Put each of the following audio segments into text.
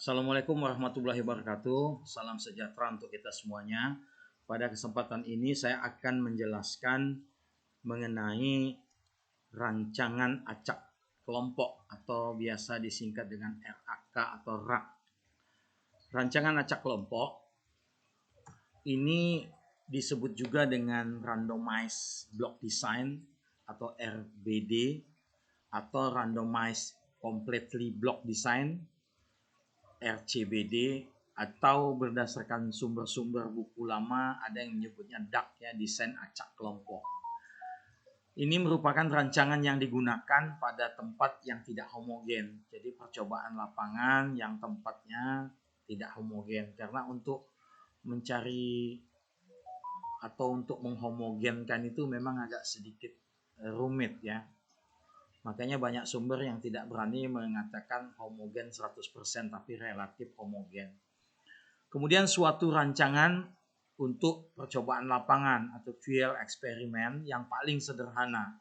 Assalamualaikum warahmatullahi wabarakatuh. Salam sejahtera untuk kita semuanya. Pada kesempatan ini saya akan menjelaskan mengenai rancangan acak kelompok atau biasa disingkat dengan RAK atau RAK. Rancangan acak kelompok ini disebut juga dengan randomized block design atau RBD atau randomized completely block design RCBD, atau berdasarkan sumber-sumber buku lama ada yang menyebutnya DAC ya, desain acak kelompok. Ini merupakan rancangan yang digunakan pada tempat yang tidak homogen. Jadi percobaan lapangan yang tempatnya tidak homogen, karena untuk mencari atau untuk menghomogenkan itu memang agak sedikit rumit ya. Makanya banyak sumber yang tidak berani mengatakan homogen 100% tapi relatif homogen. Kemudian suatu rancangan untuk percobaan lapangan atau field eksperimen yang paling sederhana.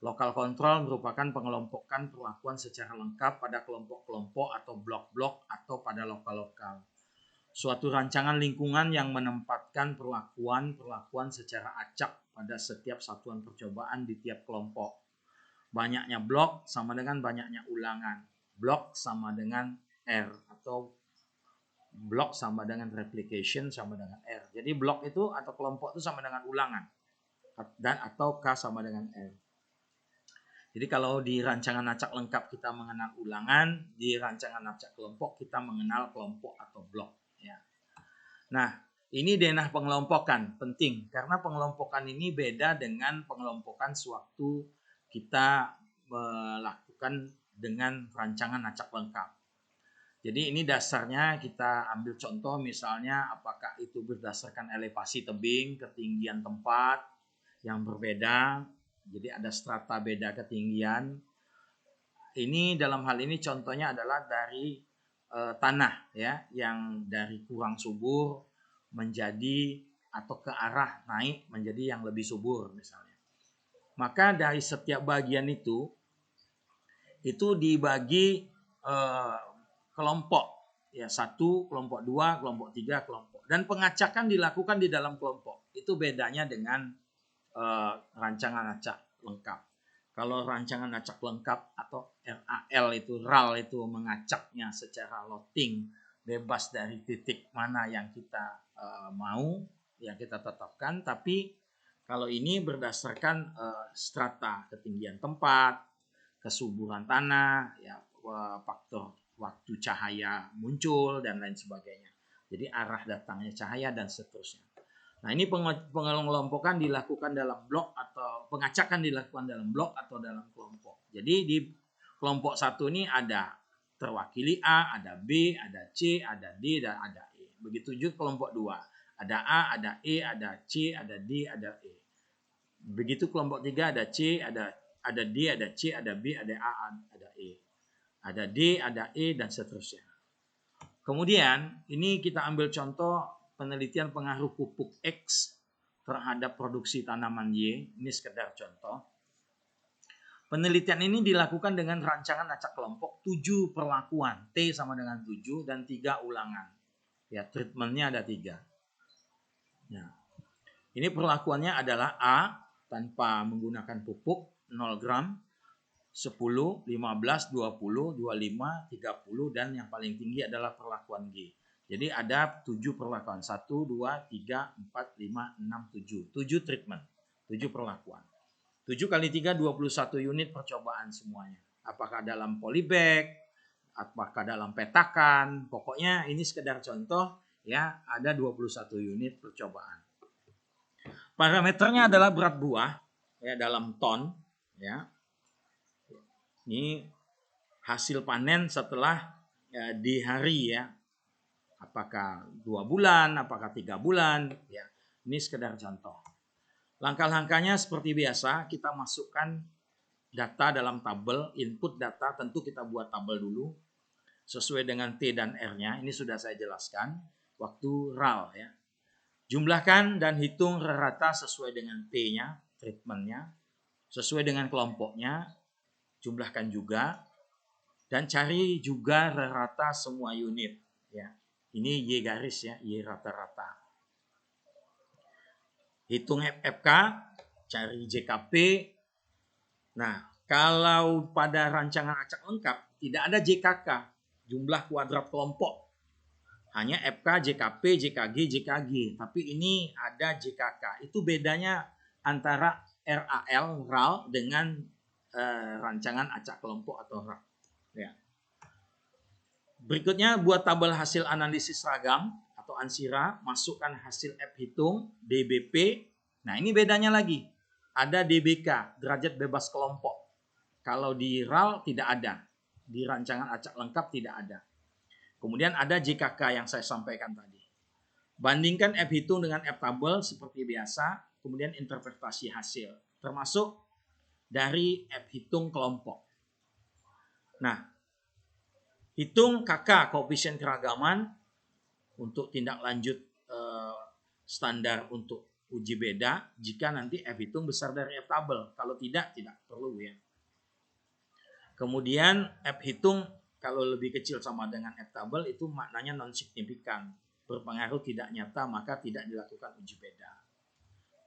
Local control merupakan pengelompokan perlakuan secara lengkap pada kelompok-kelompok atau blok-blok atau pada lokal-lokal. Suatu rancangan lingkungan yang menempatkan perlakuan secara acak pada setiap satuan percobaan di tiap kelompok. Banyaknya blok sama dengan banyaknya ulangan. Blok sama dengan R atau blok sama dengan replication sama dengan R. Jadi blok itu atau kelompok itu sama dengan ulangan dan atau K sama dengan R. Jadi kalau di rancangan acak lengkap kita mengenal ulangan, di rancangan acak kelompok kita mengenal kelompok atau blok ya. Nah, ini denah pengelompokan penting karena pengelompokan ini beda dengan pengelompokan sewaktu kita melakukan dengan rancangan acak lengkap. Jadi ini dasarnya kita ambil contoh misalnya apakah itu berdasarkan elevasi tebing, ketinggian tempat yang berbeda. Jadi ada strata beda ketinggian. Ini dalam hal ini contohnya adalah dari tanah ya, yang dari kurang subur menjadi atau ke arah naik menjadi yang lebih subur misalnya. Maka dari setiap bagian itu dibagi kelompok ya, 1, kelompok 2, kelompok 3, kelompok, dan pengacakan dilakukan di dalam kelompok. Itu bedanya dengan rancangan acak lengkap. Kalau rancangan acak lengkap atau RAL itu mengacaknya secara loading bebas dari titik mana yang kita mau yang kita tetapkan, tapi kalau ini berdasarkan strata ketinggian tempat, kesuburan tanah, ya, faktor waktu cahaya muncul dan lain sebagainya. Jadi arah datangnya cahaya dan seterusnya. Nah, ini pengelompokan dilakukan dalam blok atau pengacakan dilakukan dalam blok atau dalam kelompok. Jadi di kelompok 1 ini ada terwakili A, ada B, ada C, ada D, dan ada E. Begitu juga kelompok 2. Ada A, ada E, ada C, ada D, ada E. Begitu kelompok 3 ada C, ada D, ada C, ada B, ada A, ada E. Ada D, ada E, dan seterusnya. Kemudian ini kita ambil contoh penelitian pengaruh pupuk X terhadap produksi tanaman Y. Ini sekedar contoh. Penelitian ini dilakukan dengan rancangan acak kelompok 7 perlakuan. T sama dengan 7 dan 3 ulangan. Ya, treatmentnya ada 3. Ya. Ini perlakuannya adalah A tanpa menggunakan pupuk 0 gram, 10, 15, 20, 25, 30, dan yang paling tinggi adalah perlakuan G. Jadi ada 7 perlakuan. 1, 2, 3, 4, 5, 6, 7. 7 treatment. 7 perlakuan. 7 kali 3, 21 unit percobaan semuanya. Apakah dalam polybag, apakah dalam petakan. Pokoknya ini sekedar contoh ya, ada 21 unit percobaan. Parameternya adalah berat buah ya, dalam ton ya. Ini hasil panen setelah ya, di hari ya. Apakah 2 bulan, apakah 3 bulan ya. Ini sekedar contoh. Langkah-langkahnya seperti biasa, kita masukkan data dalam tabel, input data, tentu kita buat tabel dulu sesuai dengan T dan R-nya. Ini sudah saya jelaskan waktu RAL ya. Jumlahkan dan hitung rata sesuai dengan T-nya, treatmentnya, sesuai dengan kelompoknya, jumlahkan juga. Dan cari juga rata semua unit. Ya, ini Y garis ya, Y rata-rata. Hitung FFK, cari JKP. Nah, kalau pada rancangan acak lengkap tidak ada JKK, jumlah kuadrat kelompok. Hanya FK, JKP, JKG, JKG. Tapi ini ada JKK. Itu bedanya antara RAL dengan rancangan acak kelompok atau RAL. Ya. Berikutnya buat tabel hasil analisis seragam atau ANSIRA, masukkan hasil F hitung, DBP. Nah, ini bedanya lagi. Ada DBK, derajat bebas kelompok. Kalau di RAL tidak ada. Di rancangan acak lengkap tidak ada. Kemudian ada JKK yang saya sampaikan tadi. Bandingkan F hitung dengan F tabel seperti biasa, kemudian interpretasi hasil, termasuk dari F hitung kelompok. Nah, hitung KK, koefisien keragaman, untuk tindak lanjut standar untuk uji beda jika nanti F hitung besar dari F tabel. Kalau tidak perlu ya. Kemudian F hitung kalau lebih kecil sama dengan F tabel itu maknanya non signifikan, berpengaruh tidak nyata, maka tidak dilakukan uji beda.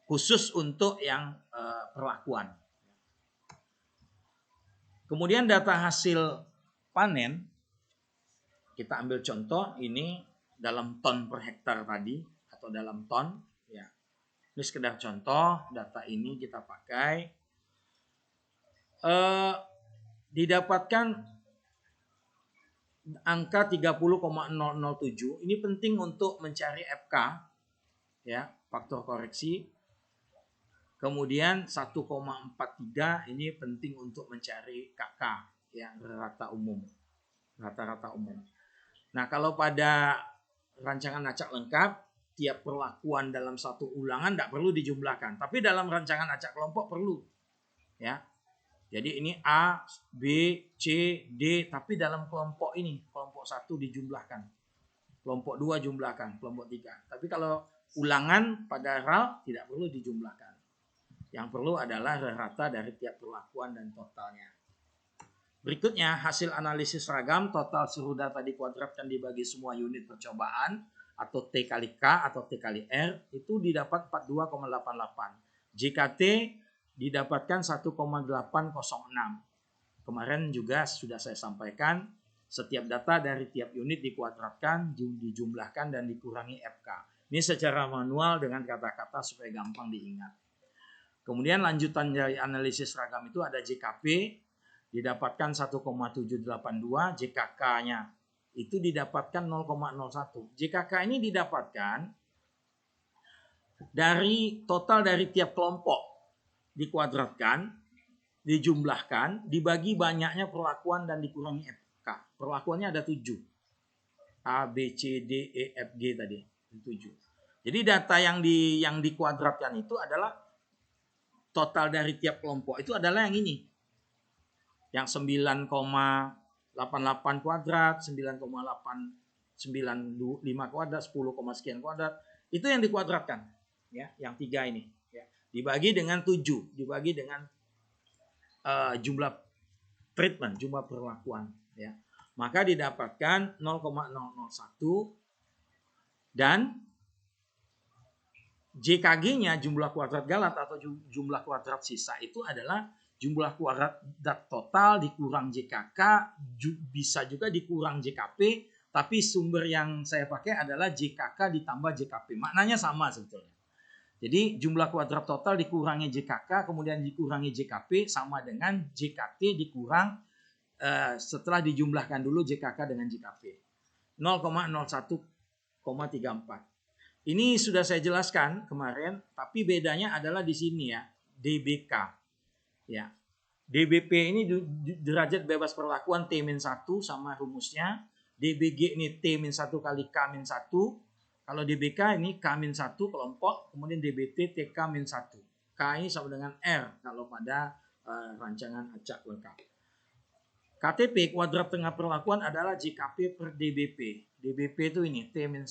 Khusus untuk yang perlakuan. Kemudian data hasil panen, kita ambil contoh ini dalam ton per hektar tadi atau dalam ton ya. Ini sekedar contoh, data ini kita pakai didapatkan angka 30,007. Ini penting untuk mencari FK ya, faktor koreksi. Kemudian 1,43 ini penting untuk mencari KK ya, rata umum. Rata-rata umum. Nah, kalau pada rancangan acak lengkap, tiap perlakuan dalam satu ulangan tidak perlu dijumlahkan. Tapi dalam rancangan acak kelompok perlu. Ya. Jadi ini A, B, C, D, tapi dalam kelompok ini, kelompok 1 dijumlahkan. Kelompok 2 jumlahkan, kelompok 3. Tapi kalau ulangan pada RAL tidak perlu dijumlahkan. Yang perlu adalah rata dari tiap perlakuan dan totalnya. Berikutnya hasil analisis seragam, total seluruh data dikuadratkan dibagi semua unit percobaan atau T kali K atau T kali R itu didapat 42,88. JKT didapatkan 1,806. Kemarin juga sudah saya sampaikan, setiap data dari tiap unit dikuadratkan, dijumlahkan dan dikurangi FK. Ini secara manual dengan kata-kata supaya gampang diingat. Kemudian lanjutan dari analisis seragam itu ada JKP didapatkan 1,782, JKK-nya itu didapatkan 0,01. JKK ini didapatkan dari total dari tiap kelompok dikuadratkan, dijumlahkan, dibagi banyaknya perlakuan dan dikurangi FK. Perlakuannya ada 7. A, B, C, D, E, F, G tadi. 7. Jadi data yang dikuadratkan itu adalah total dari tiap kelompok itu adalah yang ini. Yang 9,88 kuadrat, 9,895 kuadrat, 10, sekian kuadrat. Itu yang dikuadratkan. Ya, yang 3 ini. Ya. Dibagi dengan 7. Dibagi dengan jumlah treatment, jumlah perlakuan. Ya. Maka didapatkan 0,001 dan JKG-nya jumlah kuadrat galat atau jumlah kuadrat sisa itu adalah jumlah kuadrat total dikurang JKK, bisa juga dikurang JKP, tapi sumber yang saya pakai adalah JKK ditambah JKP. Maknanya sama sebetulnya. Jadi jumlah kuadrat total dikurangi JKK, kemudian dikurangi JKP sama dengan JKT dikurang setelah dijumlahkan dulu JKK dengan JKP. 0,01,34. Ini sudah saya jelaskan kemarin, tapi bedanya adalah di sini ya, DBK. Ya. DBP ini derajat bebas perlakuan T-1 sama rumusnya. DBG ini T-1 kali K-1. Kalau DBK ini K-1 kelompok, kemudian DBT TK-1. K ini sama dengan R kalau pada rancangan acak lengkap. KTP kuadrat tengah perlakuan adalah JKP per DBP. DBP itu ini T-1.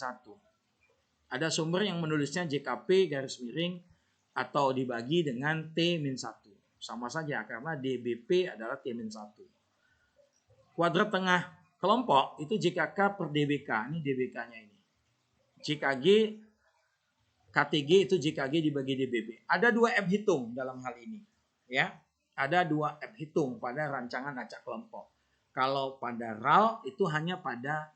Ada sumber yang menulisnya JKP garis miring atau dibagi dengan T-1. Sama saja karena DBP adalah T-1. kuadrat tengah kelompok itu JKK per DBK. Ini DBK-nya ini. JKG, KTG itu JKG dibagi DBB. Ada 2 F hitung dalam hal ini. Ya, ada 2 F hitung pada rancangan acak kelompok. Kalau pada RAL itu hanya pada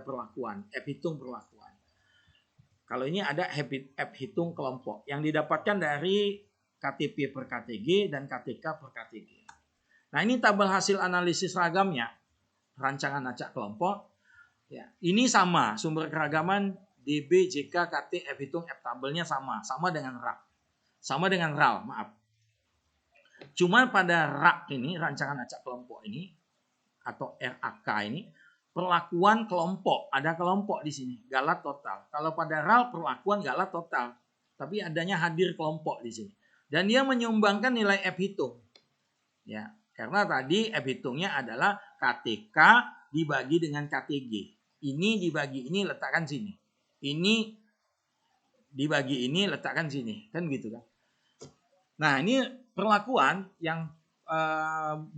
perlakuan, F hitung perlakuan. Kalau ini ada F hitung kelompok yang didapatkan dari KTP per KTG dan KTK per KTG. Nah, ini tabel hasil analisis ragamnya rancangan acak kelompok. Ya, ini sama sumber keragaman DB, JK, KT, F hitung, F tabelnya sama dengan RAL. Sama dengan RAL, maaf. Cuma pada RAK ini, rancangan acak kelompok ini atau RAK ini, perlakuan kelompok, ada kelompok di sini, galat total. Kalau pada RAL perlakuan galat total, tapi adanya hadir kelompok di sini. Dan dia menyumbangkan nilai F hitung. Ya, karena tadi F hitungnya adalah KTK dibagi dengan KTG. Ini dibagi ini letakkan sini. Ini dibagi ini letakkan sini, kan gitu kan. Nah, ini perlakuan yang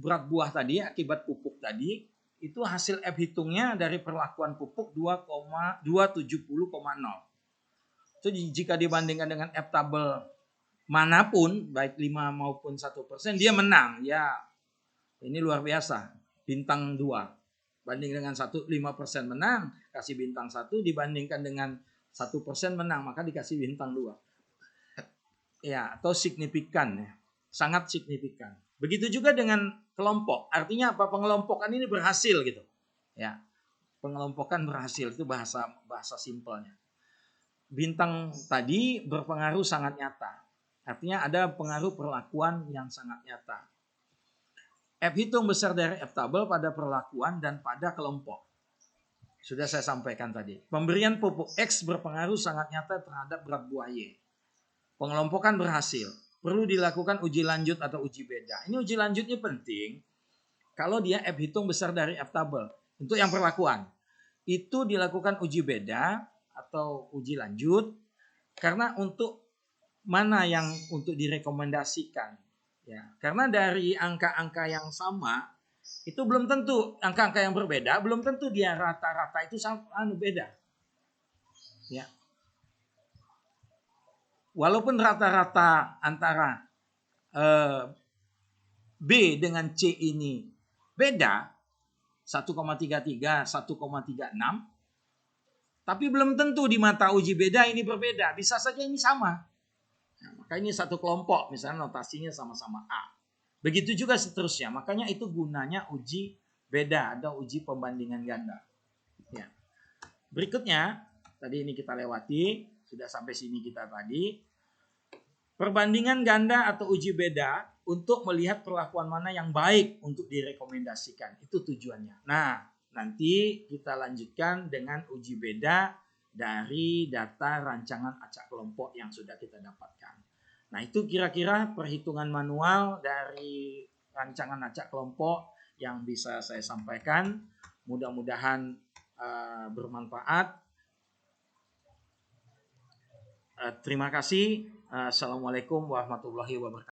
berat buah tadi akibat pupuk tadi itu hasil F hitungnya dari perlakuan pupuk 2,270,0. Itu jika dibandingkan dengan F tabel manapun baik 5 maupun 1% dia menang. Ya, ini luar biasa. Bintang 2. Banding dengan 5% menang, kasih bintang 1, dibandingkan dengan 1% menang, maka dikasih bintang 2. Ya, atau signifikan ya. Sangat signifikan. Begitu juga dengan kelompok. Artinya apa? Pengelompokan ini berhasil gitu. Ya. Pengelompokan berhasil itu bahasa simpelnya. Bintang tadi berpengaruh sangat nyata. Artinya ada pengaruh perlakuan yang sangat nyata. F hitung besar dari F tabel pada perlakuan dan pada kelompok. Sudah saya sampaikan tadi. Pemberian pupuk X berpengaruh sangat nyata terhadap berat buah Y. Pengelompokan berhasil. Perlu dilakukan uji lanjut atau uji beda. Ini uji lanjutnya penting kalau dia F hitung besar dari F tabel. Untuk yang perlakuan. Itu dilakukan uji beda atau uji lanjut karena untuk mana yang untuk direkomendasikan. Ya, karena dari angka-angka yang sama itu belum tentu, angka-angka yang berbeda belum tentu dia rata-rata itu beda. Ya. Walaupun rata-rata antara B dengan C ini beda 1,33, 1,36, tapi belum tentu di mata uji beda ini berbeda. Bisa saja ini sama. Nah, maka ini satu kelompok, misalnya notasinya sama-sama A. Begitu juga seterusnya. Makanya itu gunanya uji beda atau uji pembandingan ganda. Ya. Berikutnya, tadi ini kita lewati, sudah sampai sini kita tadi. Perbandingan ganda atau uji beda untuk melihat perlakuan mana yang baik untuk direkomendasikan. Itu tujuannya. Nah, nanti kita lanjutkan dengan uji beda dari data rancangan acak kelompok yang sudah kita dapatkan. Nah, itu kira-kira perhitungan manual dari rancangan acak kelompok yang bisa saya sampaikan. Mudah-mudahan bermanfaat. Terima kasih. Assalamualaikum warahmatullahi wabarakatuh.